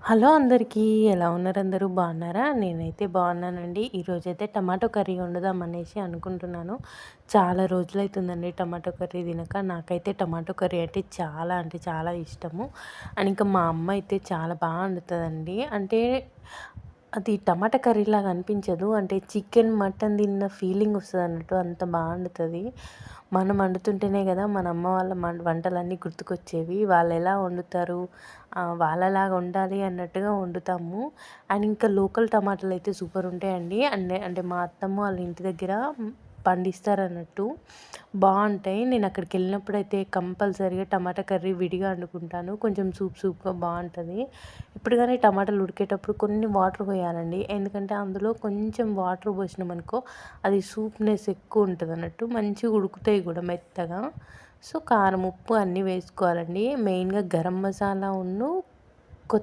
Hello అందరికీ. ఎలా ఉన్నారు అందరూ బాగున్నారా? నేనైతే బాగున్నానండి. ఈరోజైతే టమాటో కర్రీ వండుదామనేసి అనుకుంటున్నాను. చాలా రోజులైతుందండి టమాటో కర్రీ తినక. నాకైతే టమాటో కర్రీ అంటే చాలా ఇష్టము. అండ్ ఇంకా మా అమ్మ అయితే చాలా వండుతదండి. అంటే అది టమాటా కర్రీలాగా అనిపించదు. అంటే చికెన్, మటన్ తిన్న ఫీలింగ్ వస్తదన్నట్టు అంత వండుతది. మనం వండుతుంటేనే కదా మన అమ్మ వాళ్ళ వంటలన్నీ గుర్తుకొచ్చేవి. వాళ్ళెలా వండుతారు, వాళ్ళలాగా వండాలి అన్నట్టుగా వండుతాము. అండ్ ఇంకా లోకల్ టమాటాలైతే సూపర్ ఉంటాయండి. అంటే మా అత్తమ్మ వాళ్ళ ఇంటి దగ్గర పండిస్తారన్నట్టు. బావుంటాయి. నేను అక్కడికెళ్ళినప్పుడైతే కంపల్సరీగా టమాటా కర్రీ విడిగా వండుకుంటాను. కొంచెం సూప్‌గా బావుంటది. ఇప్పుడు గాని టమాటాలు ఉడికేటప్పుడు కొన్ని వాటర్ పోయాలండి. ఎందుకంటే అందులో కొంచెం వాటర్ పోసినామనుకో అది సూప్‌నెస్ ఎక్కువ ఉంటదన్నట్టు. మంచిగా ఉడుకుతాయి కూడా మెత్తగా. సో, కారం, ఉప్పు అన్నీ వేసుకోవాలండి. మెయిన్‌గా గరం మసాలా